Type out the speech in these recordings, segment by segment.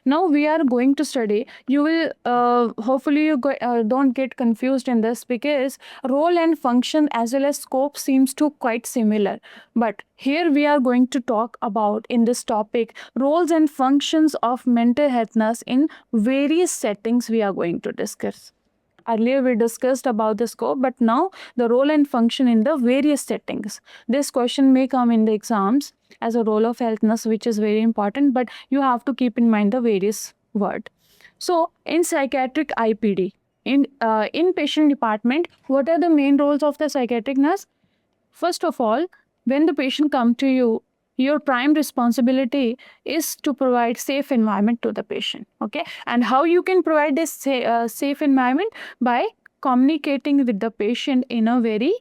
Now we are going to study. You will hopefully don't get confused in this, because role and function as well as scope seems to quite similar. But here we are going to talk about in this topic roles and functions of mental health nurse in various settings we are going to discuss. Earlier we discussed about the scope, but now the role and function in the various settings. This question may come in the exams as a role of health nurse, which is very important, but you have to keep in mind the various word. So in psychiatric IPD, in inpatient department, what are the main roles of the psychiatric nurse? First of all, when the patient come to you, your prime responsibility is to provide safe environment to the patient. Okay, and how you can provide this safe environment? By communicating with the patient in a very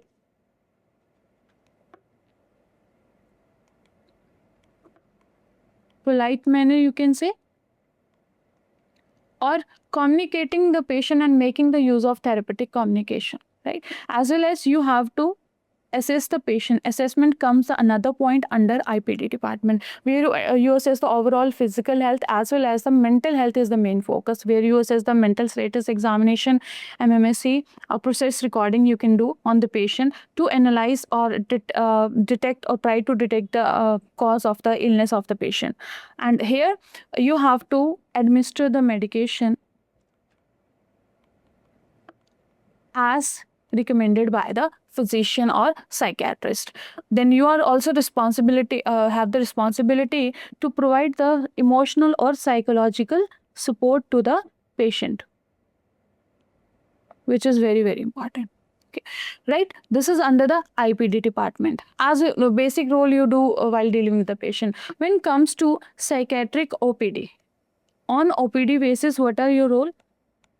polite manner, you can say, or communicating the patient and making the use of therapeutic communication, right? As well as you have to assess the patient. Assessment comes another point under IPD department, where you assess the overall physical health as well as the mental health is the main focus, where you assess the mental status examination, MMSE, a process recording you can do on the patient to analyze or detect or try to detect the cause of the illness of the patient. And here you have to administer the medication as recommended by the physician or psychiatrist. Then you are also responsibility have the responsibility to provide the emotional or psychological support to the patient, which is very important. Okay. Right, this is under the IPD department as a basic role you do while dealing with the patient. When it comes to psychiatric OPD, on OPD basis, what are your role?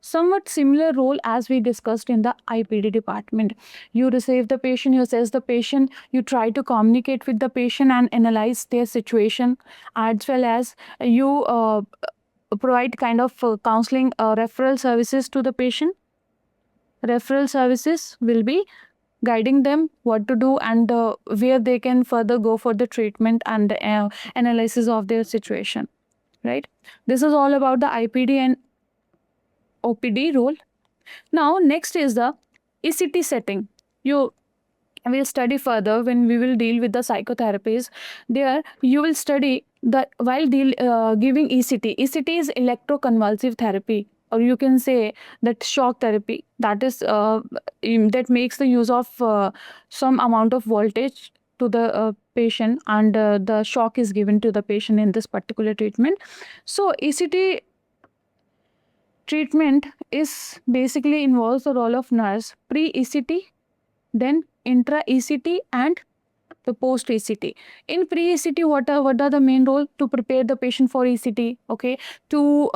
Somewhat similar role as we discussed in the IPD department. You receive the patient, you assess the patient, you try to communicate with the patient and analyze their situation, as well as you provide kind of counseling referral services to the patient. Referral services will be guiding them what to do and where they can further go for the treatment and analysis of their situation, right? This is all about the IPD and OPD role. Now, next is the ECT setting. You will study further when we will deal with the psychotherapies. There, you will study that while giving ECT. ECT is electroconvulsive therapy, or you can say that shock therapy. That is that makes the use of some amount of voltage to the patient, and the shock is given to the patient in this particular treatment. So, ECT treatment is basically involves the role of nurse pre-ECT, then intra-ECT, and the post-ECT. In pre-ECT, what are the main role? To prepare the patient for ECT, okay, to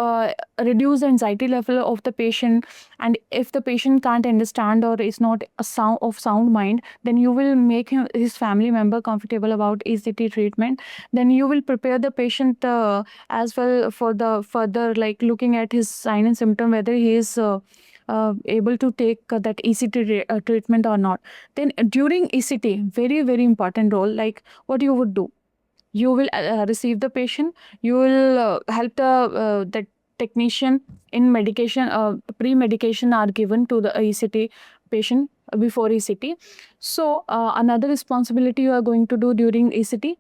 reduce the anxiety level of the patient. And if the patient can't understand or is not a sound mind, then you will make his family member comfortable about ECT treatment. Then you will prepare the patient as well for the further, like looking at his sign and symptom, whether he is able to take that ECT treatment or not. Then during ECT, very important role, like what you would do. You will receive the patient. You will help the technician in medication. Pre-medication are given to the ECT patient before ECT. So another responsibility you are going to do during ECT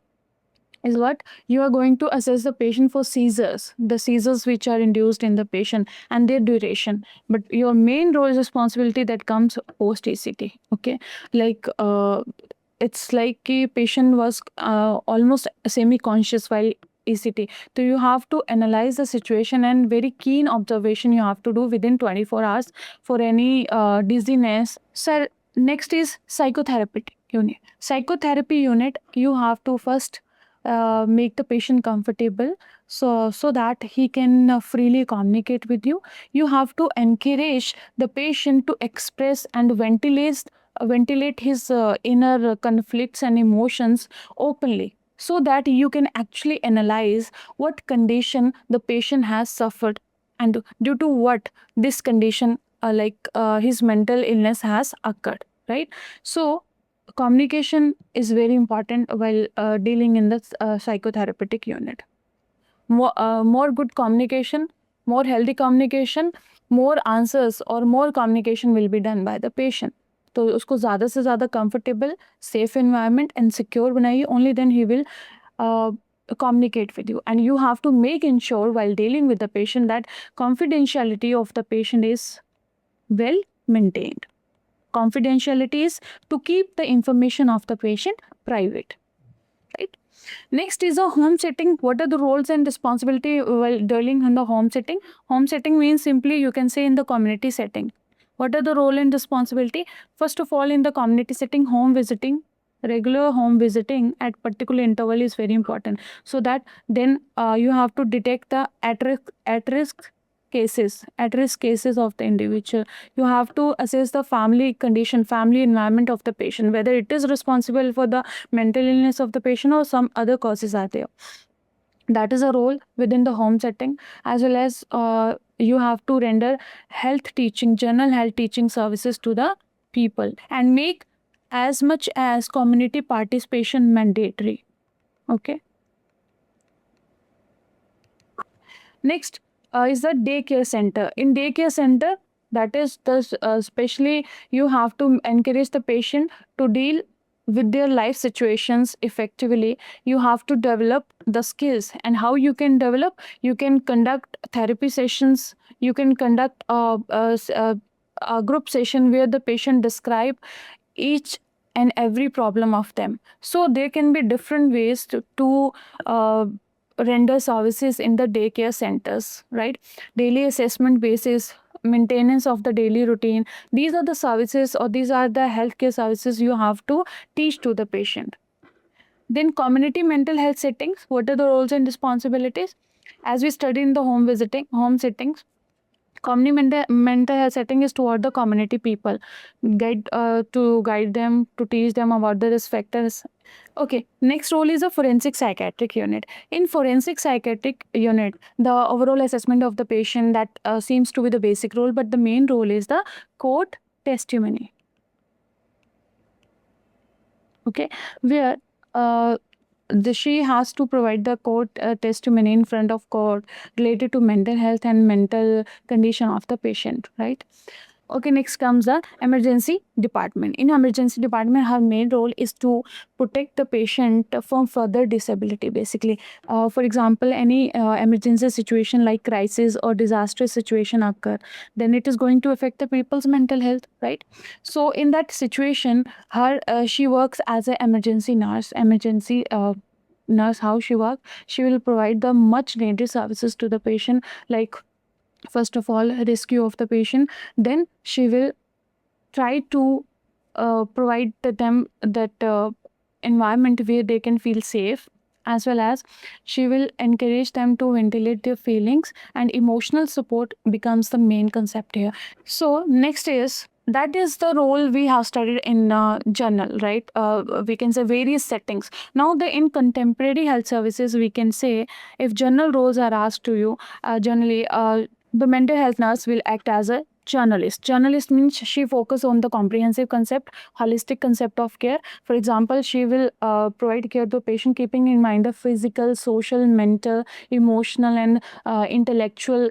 is what? You are going to assess the patient for seizures, the seizures which are induced in the patient and their duration. But your main role is responsibility that comes post ECT. Okay, like it's like a patient was almost semi-conscious while ECT. So you have to analyze the situation, and very keen observation you have to do within 24 hours for any dizziness. So next is psychotherapy unit. Psychotherapy unit, you have to first make the patient comfortable, so that he can freely communicate with you. You have to encourage the patient to express and ventilate his inner conflicts and emotions openly, so that you can actually analyze what condition the patient has suffered, and due to what this condition, his mental illness has occurred, right? So communication is very important while dealing in the psychotherapeutic unit. more good communication, more healthy communication, more answers or more communication will be done by the patient. तो उसको ज़्यादा से ज़्यादा comfortable, safe environment and secure बनाइए, only then he will communicate with you. And you have to make ensure while dealing with the patient that confidentiality of the patient is well maintained. Confidentiality is to keep the information of the patient private, right? Next is a home setting. What are the roles and responsibility while dealing in the home setting? Home setting means simply you can say in the community setting. What are the role and responsibility? First of all, in the community setting, home visiting, regular home visiting at particular interval is very important. So that then you have to detect the at risk cases of the individual. You have to assess the family condition, family environment of the patient, whether it is responsible for the mental illness of the patient or some other causes are there. That is a role within the home setting, as well as you have to render health teaching, general health teaching services to the people and make as much as community participation mandatory. Okay. Next is the daycare center. In daycare center, that is the especially you have to encourage the patient to deal with their life situations effectively. You have to develop the skills, and how you can develop, you can conduct therapy sessions, you can conduct a group session where the patient describe each and every problem of them. So there can be different ways to render services in the daycare centers, right? Daily assessment basis, maintenance of the daily routine. These are the services, or these are the healthcare services you have to teach to the patient. Then community mental health settings. What are the roles and responsibilities? As we study in the home settings, community mental health setting is toward the community people, to guide them, to teach them about the risk factors. Okay, next role is a forensic psychiatric unit. In forensic psychiatric unit, the overall assessment of the patient, that seems to be the basic role, but the main role is the court testimony. Okay, where she has to provide the court testimony in front of court related to mental health and mental condition of the patient, right? Okay, next comes the emergency department. In emergency department, her main role is to protect the patient from further disability, basically. For example, any emergency situation like crisis or disastrous situation occur, then it is going to affect the people's mental health, right? So in that situation, her she works as an emergency nurse. How she works? She will provide the much needed services to the patient, like first of all rescue of the patient, then she will try to provide them that environment where they can feel safe, as well as she will encourage them to ventilate their feelings, and emotional support becomes the main concept here. So next is, that is the role we have studied in journal, right? We can say various settings. Now the in contemporary health services, we can say, if journal roles are asked to you, generally the mental health nurse will act as a journalist. Journalist means she focus on the comprehensive concept, holistic concept of care. For example, she will provide care to patient, keeping in mind the physical, social, mental, emotional, and intellectual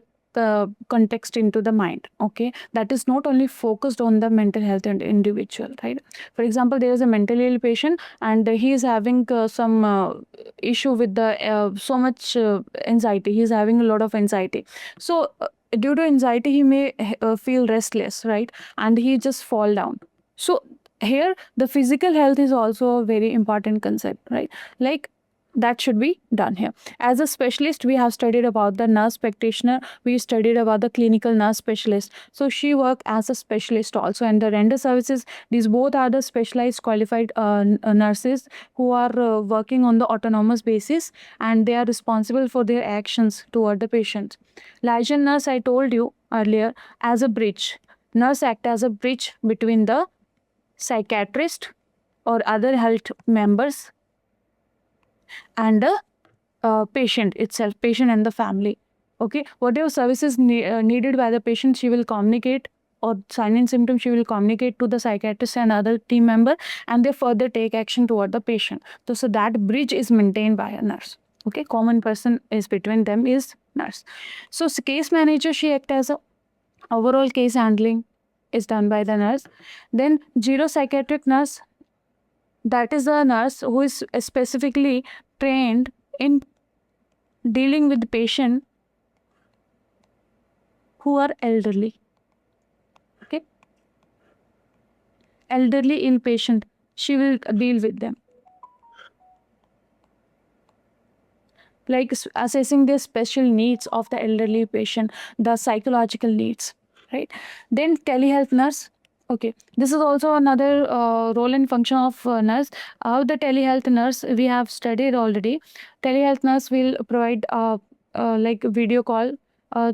context into the mind. Okay, that is not only focused on the mental health and individual, right? For example, there is a mentally ill patient and he is having some issue with the so much anxiety. He is having a lot of anxiety. So due to anxiety, he may feel restless, right? And he just fall down. So here the physical health is also a very important concept, right? Like, that should be done here. As a specialist, we have studied about the nurse practitioner, we studied about the clinical nurse specialist. So she work as a specialist also, and the render services, these both are the specialized qualified nurses who are working on the autonomous basis, and they are responsible for their actions toward the patient. Liaison nurse, I told you earlier, as a bridge. Nurse act as a bridge between the psychiatrist or other health members and the patient itself, patient and the family. Okay, whatever services needed by the patient, she will communicate, or sign in symptoms, she will communicate to the psychiatrist and other team member, and they further take action toward the patient. So that bridge is maintained by a nurse. Okay, common person is between them is nurse. So case manager, she act as a overall case handling is done by the nurse. Then geropsychiatric nurse, that is a nurse who is specifically trained in dealing with patient who are elderly. Okay, elderly ill patient, she will deal with them, like assessing the special needs of the elderly patient, the psychological needs, right? Then telehealth nurse. Okay, this is also another role and function of nurse. How the telehealth nurse we have studied already. Telehealth nurse will provide like video call,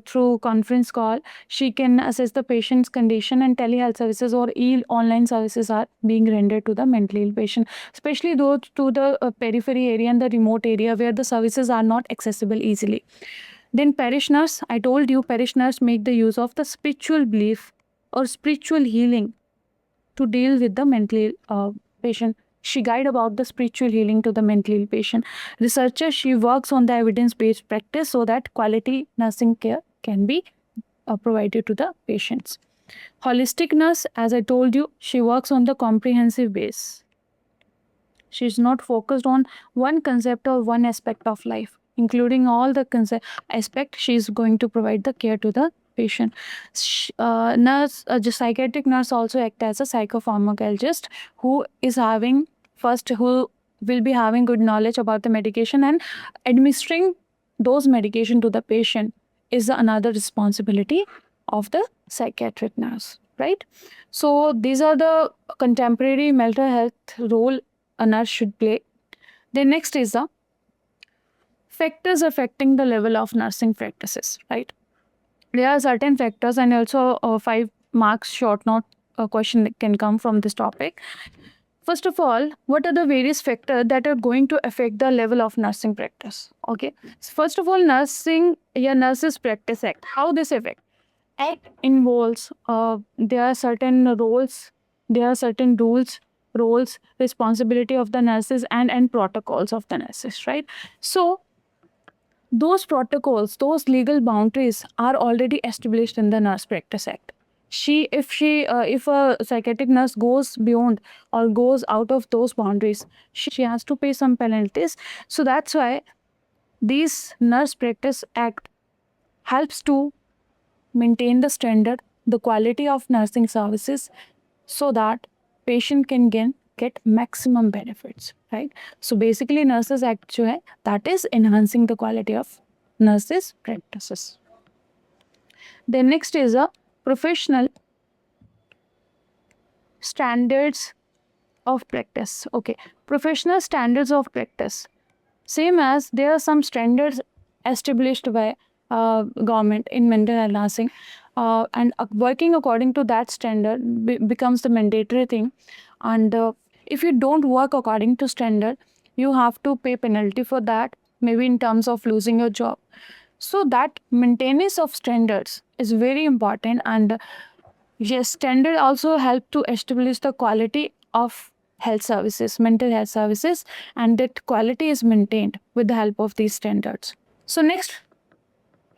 through conference call. She can assess the patient's condition, and telehealth services or online services are being rendered to the mentally ill patient, especially those to the periphery area and the remote area where the services are not accessible easily. Then parish nurse, I told you parish nurse make the use of the spiritual belief or spiritual healing to deal with the mentally patient. She guide about the spiritual healing to the mentally ill patient. Researcher, she works on the evidence-based practice so that quality nursing care can be provided to the patients. Holistic nurse, as I told you, she works on the comprehensive base. She is not focused on one concept or one aspect of life, including all the aspect. She is going to provide the care to the patient. The psychiatric nurse also act as a psychopharmacologist who is having who will be having good knowledge about the medication, and administering those medication to the patient is another responsibility of the psychiatric nurse, right? So these are the contemporary mental health role a nurse should play. Then next is the factors affecting the level of nursing practices, right? There are certain factors, and also 5 marks short note question that can come from this topic. First of all, what are the various factors that are going to affect the level of nursing practice? Okay. So first of all, Nurses Practice Act. How this affect? Act involves there are certain roles, there are certain roles, responsibility of the nurses, and protocols of the nurses, right? So those protocols, those legal boundaries are already established in the Nurse Practice Act. If a psychiatric nurse goes beyond or goes out of those boundaries, she has to pay some penalties. So that's why this Nurse Practice Act helps to maintain the standard, the quality of nursing services, so that patient can get maximum benefits, right? So basically, Nurses Act जो है, that is enhancing the quality of nurses practices. Then next is a professional standards of practice. Okay, professional standards of practice. Same as there are some standards established by government in mental health nursing, and working according to that standard becomes the mandatory thing. And if you don't work according to standard, you have to pay penalty for that, maybe in terms of losing your job. So that maintenance of standards is very important, and yes, standard also help to establish the quality of health services, mental health services, and that quality is maintained with the help of these standards. So next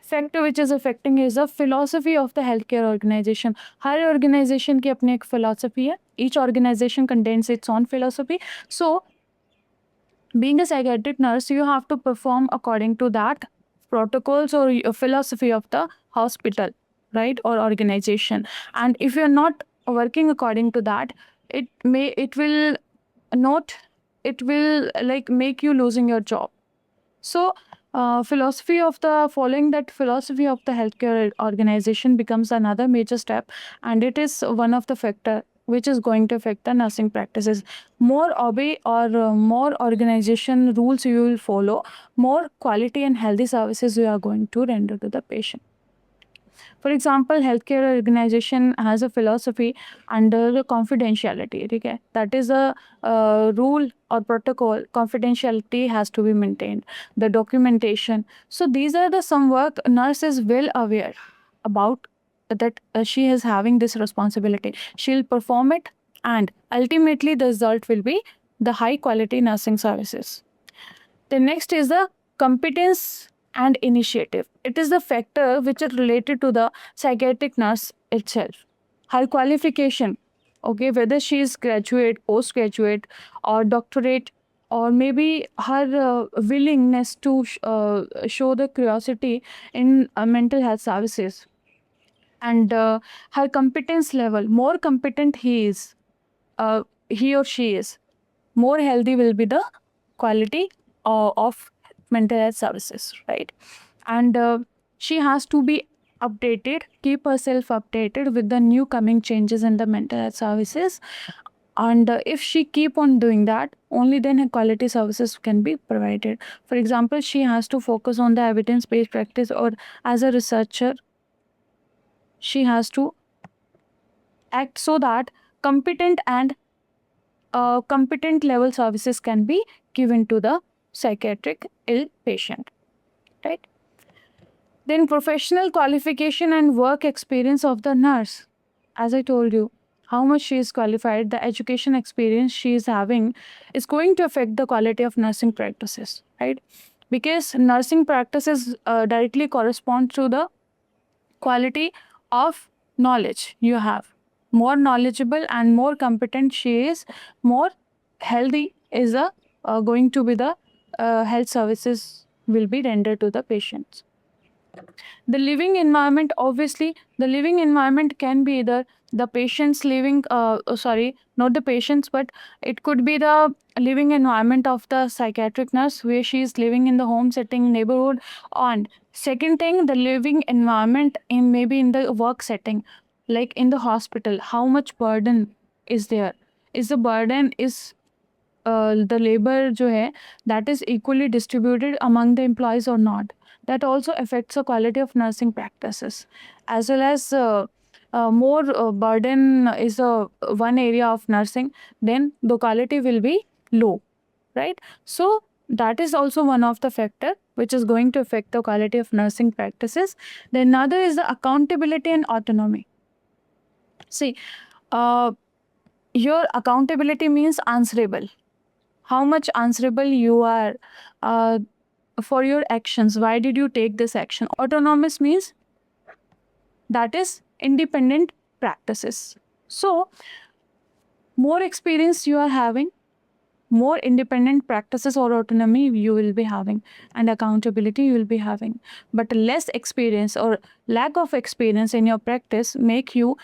factor which is affecting is the philosophy of the healthcare organization. Her organization की अपनी एक philosophy है. Each organization contains its own philosophy. So being a psychiatric nurse, you have to perform according to that protocols or philosophy of the hospital, right, or organization. And if you're not working according to that, it will not it will like make you losing your job. So philosophy of the following that philosophy of the healthcare organization becomes another major step, and it is one of the factor which is going to affect the nursing practices. More obey or more organization rules you will follow, more quality and healthy services you are going to render to the patient. For example, healthcare organization has a philosophy under the confidentiality. Okay? That is a rule or protocol. Confidentiality has to be maintained. The documentation. So these are the some work nurse is well aware about that she is having this responsibility. She'll perform it, and ultimately the result will be the high quality nursing services. The next is the competence and initiative. It is the factor which is related to the psychiatric nurse itself. Her qualification, okay, whether she is graduate, postgraduate, or doctorate, or maybe her willingness to show the curiosity in mental health services, and her competence level. More competent he or she is, more healthy will be the quality of mental health services, right? And she has to be updated, keep herself updated with the new coming changes in the mental health services. And if she keep on doing that, only then her quality services can be provided. For example, she has to focus on the evidence based practice, or as a researcher she has to act so that competent and competent level services can be given to the psychiatric ill patient, right? Then professional qualification and work experience of the nurse. As I told you, how much she is qualified, the education experience she is having is going to affect the quality of nursing practices, right? Because nursing practices directly correspond to the quality of knowledge you have. More knowledgeable and more competent she is, more healthy is going to be the health services will be rendered to the patients. The living environment, obviously the living environment can be either the patient's living sorry, not the patients, but it could be the living environment of the psychiatric nurse, where she is living in the home setting, neighborhood. And second thing, the living environment in maybe in the work setting, like in the hospital, how much burden is there, is the burden is the labor जो है that is equally distributed among the employees or not. That also affects the quality of nursing practices, as well as more burden is one area of nursing, then the quality will be low, right? So that is also one of the factor which is going to affect the quality of nursing practices. Then another is the accountability and autonomy. See, uh, your accountability means answerable, how much answerable you are uh, for your actions. Why did you take this action? Autonomous means that is independent practices. So, more experience you are having, more independent practices or autonomy you will be having, and accountability you will be having. But less experience or lack of experience in your practice make you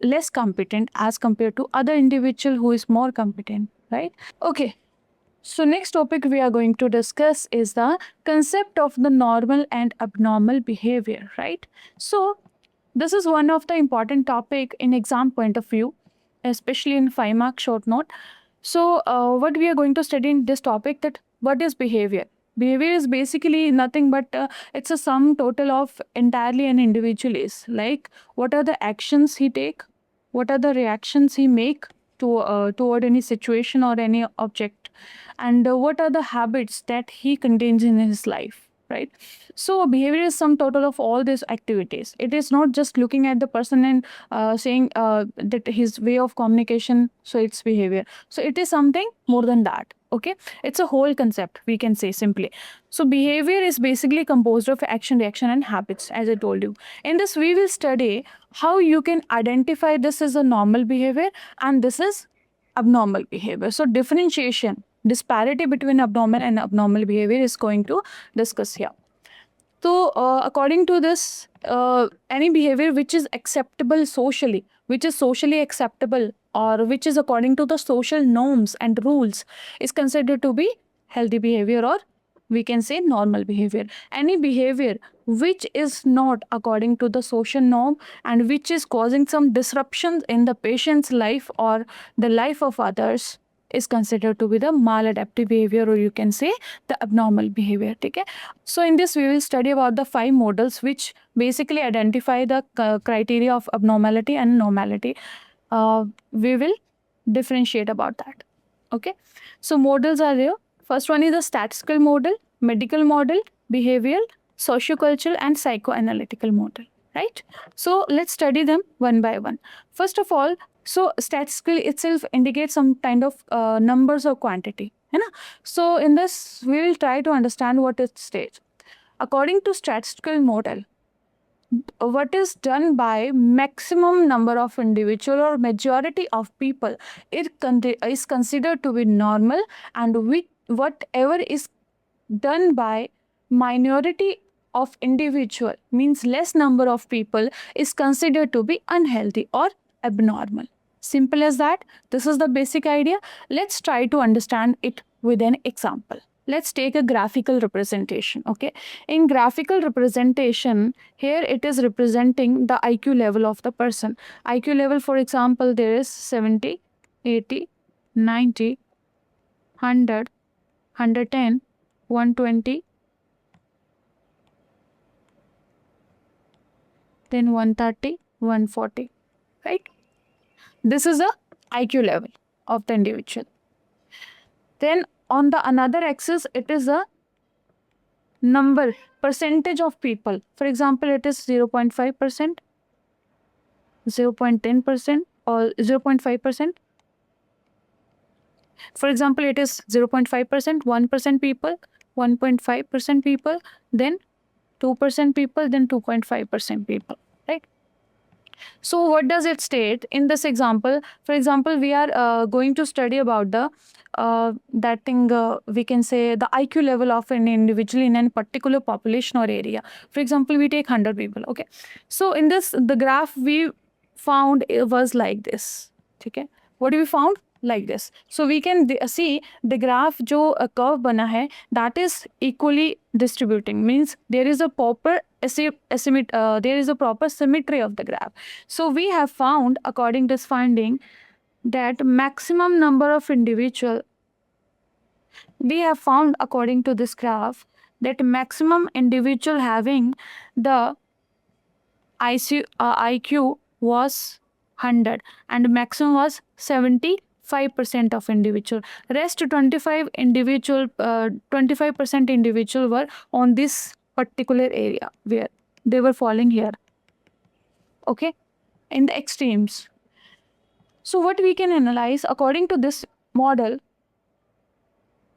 less competent as compared to other individual who is more competent, right? Okay. So next topic we are going to discuss is the concept of the normal and abnormal behavior, right? So this is one of the important topic in exam point of view, especially in 5 mark short note. So what we are going to study in this topic, that what is behavior? Behavior is basically nothing but it's a sum total of entirely an individual is, like what are the actions he take, what are the reactions he make to toward any situation or any object, and what are the habits that he contains in his life, right? So behavior is some total of all these activities. It is not just looking at the person and saying that his way of communication, so it's behavior. So it is something more than that, okay? It's a whole concept, we can say simply. So behavior is basically composed of action, reaction, and habits, as I told you. In this we will study how you can identify this as a normal behavior and this is abnormal behavior. So differentiation, disparity between abnormal and abnormal behavior is going to discuss here. So according to this, any behavior which is acceptable socially, which is socially acceptable, or which is according to the social norms and rules, is considered to be healthy behavior, or we can say normal behavior. Any behavior which is not according to the social norm and which is causing some disruptions in the patient's life or the life of others is considered to be the maladaptive behavior, or you can say the abnormal behavior. Okay? So in this we will study about the 5 models which basically identify the criteria of abnormality and normality. We will differentiate about that. Okay, so models are there. First one is the statistical model, medical model, behavioral, sociocultural, and psychoanalytical model, right? So let's study them one by one. First of all, so statistical itself indicates some kind of numbers or quantity, है ना? So in this we will try to understand what it states. According to statistical model, what is done by maximum number of individual or majority of people is considered to be normal, and whatever is done by minority of individual, means less number of people, is considered to be unhealthy or abnormal. Simple as that. This is the basic idea. Let's try to understand it with an example. Let's take a graphical representation. Okay, in graphical representation, here it is representing the IQ level of the person. IQ level, for example, there is 70, 80, 90, 100, 110, 120, then 130, 140, right? This is a IQ level of the individual. Then on the another axis, it is a number, percentage of people. For example, it is 0.5%, 0.10%, or 0.5%. For example, it is 0.5%, 1% people, 1.5% people, then 2% people, then 2.5% people, right? So what does it state in this example? For example, we are going to study about the that thing, we can say the IQ level of an individual in a particular population or area. For example, we take 100 people. Okay, so in this the graph we found it was like this. Okay, what do we found? Like this. So we can see the graph जो curve बना है, that is equally distributing, means there is a proper there is a proper symmetry of the graph. So we have found, according to this finding, that maximum number of individual, we have found according to this graph that maximum individual having the IQ was 100 and maximum was 75% of individual. Rest 25% individual were on this particular area where they were falling here. Okay, in the extremes. So what we can analyze according to this model,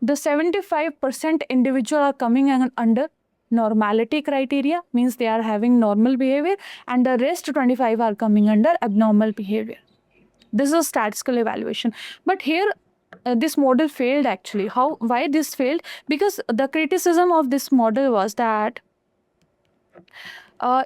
the 75% individual are coming under normality criteria, means they are having normal behavior, and the rest 25 are coming under abnormal behavior. This is a statistical evaluation. But here this model failed actually. Why this failed? Because the criticism of this model was that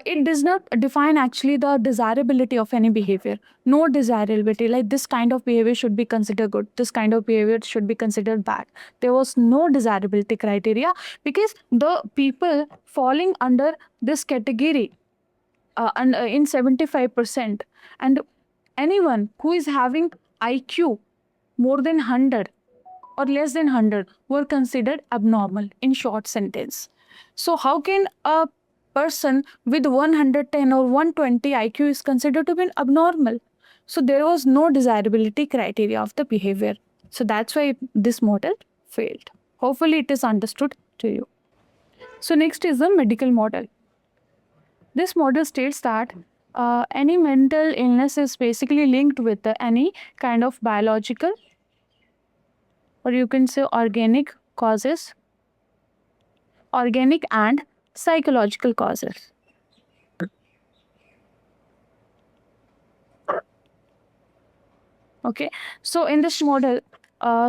it does not define actually the desirability of any behavior. No desirability, like this kind of behavior should be considered good, this kind of behavior should be considered bad. There was no desirability criteria because the people falling under this category in 75%, and anyone who is having IQ more than 100 or less than 100 were considered abnormal, in short sentence. So how can a person with 110 or 120 IQ is considered to be abnormal? So there was no desirability criteria of the behavior. So that's why this model failed. Hopefully it is understood to you. So next is the medical model. This model states that any mental illness is basically linked with any kind of biological, or you can say organic causes, organic and psychological causes. Okay, so in this model,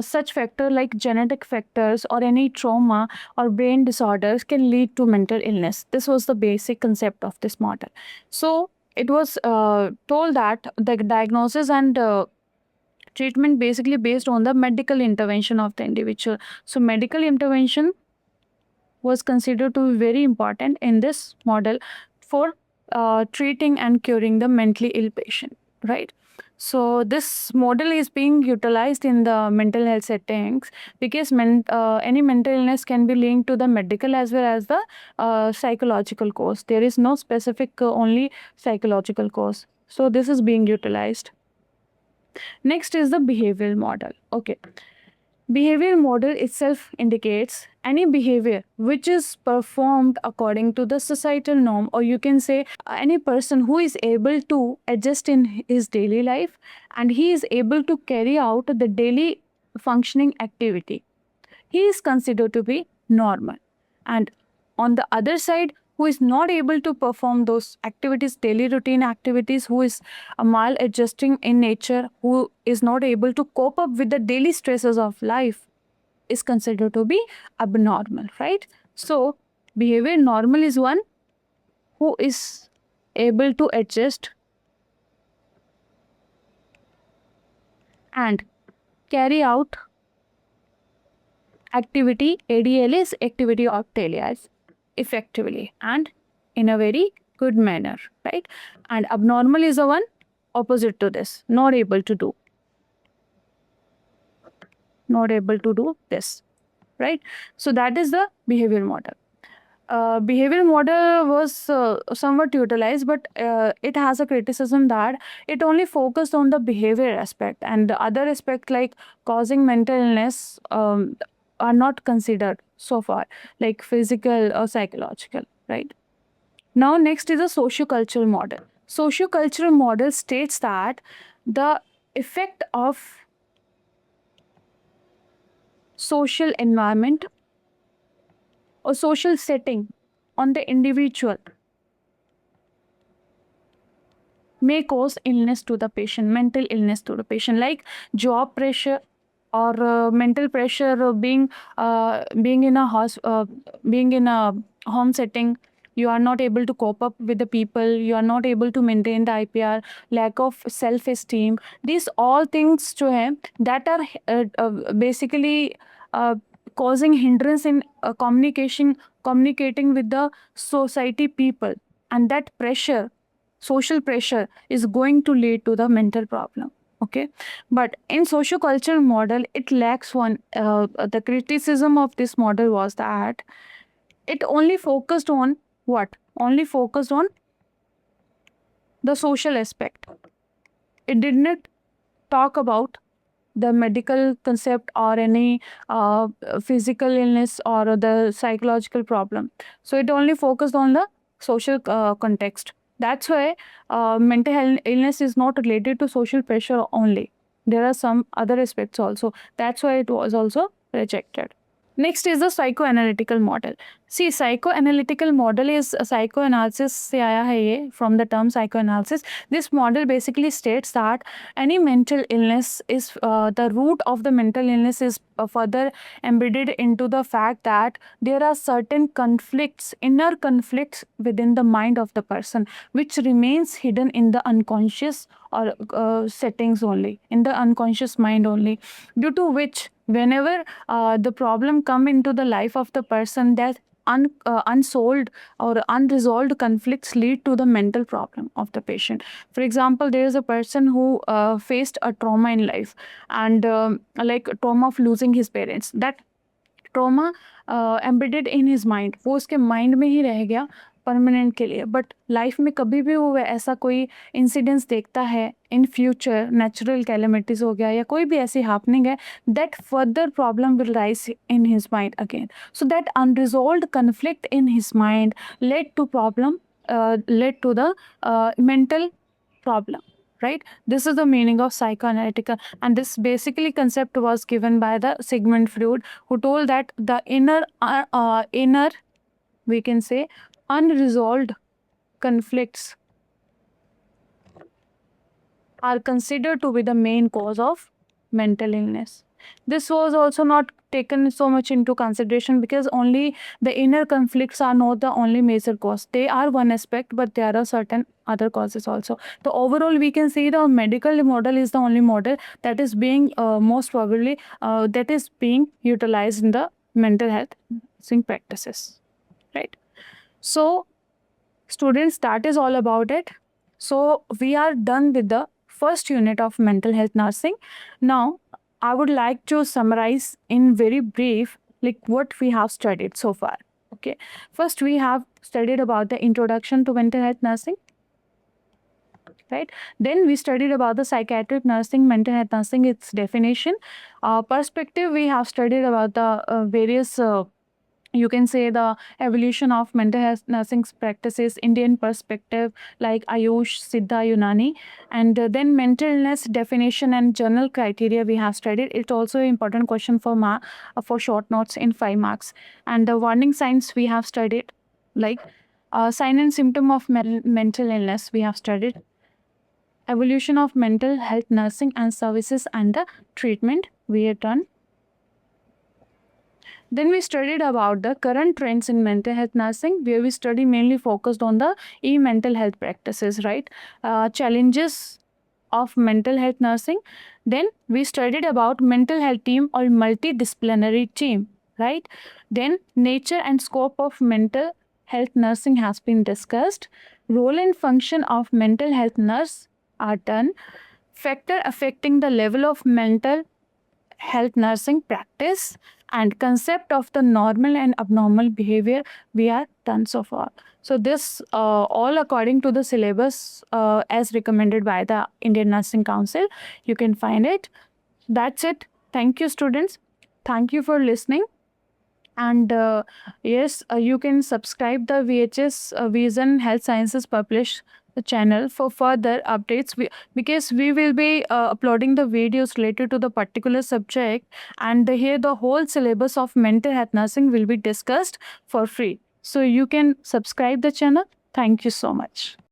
such factor like genetic factors or any trauma or brain disorders can lead to mental illness. This was the basic concept of this model. So it was told that the diagnosis and treatment basically based on the medical intervention of the individual. So medical intervention was considered to be very important in this model for treating and curing the mentally ill patient, right? So this model is being utilized in the mental health settings because any mental illness can be linked to the medical as well as the psychological cause. There is no specific only psychological cause. So this is being utilized. Next is the behavioral model. Okay. Behavioral model itself indicates any behavior which is performed according to the societal norm, or you can say any person who is able to adjust in his daily life and he is able to carry out the daily functioning activity. he is considered to be normal. And on the other side, who is not able to perform those activities, daily routine activities, who is maladjusting in nature, who is not able to cope up with the daily stresses of life, is considered to be abnormal, right? So, behavior normal is one who is able to adjust and carry out activity. ADL is activity of daily life effectively and in a very good manner, right? And abnormal is the one opposite to this, not able to do, this, right? So that is the behavior model. Behavior model was somewhat utilized, but it has a criticism that it only focused on the behavior aspect, and the other aspect like causing mental illness are not considered so far, like physical or psychological, right? Now, next is a sociocultural model. Sociocultural model states that the effect of social environment or social setting on the individual may cause illness to the patient, mental illness to the patient, like job pressure or mental pressure, being in a being in a home setting. You are not able to cope up with the people. You are not able to maintain the IPR. Lack of self-esteem. These all things to him that are basically causing hindrance in communicating with the society people, and that pressure, social pressure, is going to lead to the mental problem. Okay, but in sociocultural model it lacks one. The criticism of this model was that it only focused on what, only focused on the social aspect. It did not talk about the medical concept or any physical illness or the psychological problem. So it only focused on the social context. That's why mental illness is not related to social pressure only. There are some other aspects also. That's why it was also rejected. Next is the psychoanalytical model. See, psychoanalytical model is psychoanalysis से आया है ये, from the term psychoanalysis. This model basically states that any mental illness is the root of the mental illness is further embedded into the fact that there are certain conflicts, inner conflicts within the mind of the person, which remains hidden in the unconscious or settings only, in the unconscious mind only, due to which whenever the problem come into the life of the person, that unsolved or unresolved conflicts lead to the mental problem of the patient. For example, there is a person who faced a trauma in life, and like trauma of losing his parents. That trauma embedded in his mind, वो उसके mind में ही रह गया permanent के लिए. But life में कभी भी वो ऐसा कोई इंसिडेंस देखता है इन फ्यूचर, नेचुरल कैलेमिटीज हो गया या कोई भी ऐसी हैपनिंग है, that further problem will rise in his mind again. So that unresolved conflict in his mind led to problem, led to the mental problem, right? This is the meaning of psychoanalytical, and this basically concept was given by the Sigmund Freud, who told that the inner, we can say, unresolved conflicts are considered to be the main cause of mental illness. This was also not taken so much into consideration because only the inner conflicts are not the only major cause. They are one aspect, but there are certain other causes also. So overall, we can say the medical model is the only model that is being most probably that is being utilized in the mental health practices, right? So students, that is all about it. So we are done with the first unit of mental health nursing. Now I would like to summarize in very brief like what we have studied so far. Okay, first we have studied about the introduction to mental health nursing, right? Then we studied about the psychiatric nursing, mental health nursing, its definition. Perspective, we have studied about the various you can say the evolution of mental health nursing practices, Indian perspective, like Ayush, Siddha, Unani, and then mental illness definition and journal criteria we have studied. It's also an important question for short notes in 5 marks. And the warning signs we have studied, like sign and symptom of mental illness we have studied, evolution of mental health nursing and services and the treatment we have done. Then we studied about the current trends in mental health nursing, where we study mainly focused on the e-mental health practices, right? Challenges of mental health nursing. Then we studied about mental health team or multidisciplinary team, right? Then nature and scope of mental health nursing has been discussed. Role and function of mental health nurse are done. Factor affecting the level of mental health nursing practice and concept of the normal and abnormal behavior we are done so far. So this all according to the syllabus as recommended by the Indian Nursing Council. You can find it. That's it. Thank you, students. Thank you for listening. And yes, you can subscribe the VHS Vision Health Sciences Publish the channel for further updates, because we will be uploading the videos related to the particular subject, and here the whole syllabus of mental health nursing will be discussed for free. So you can subscribe the channel. Thank you so much.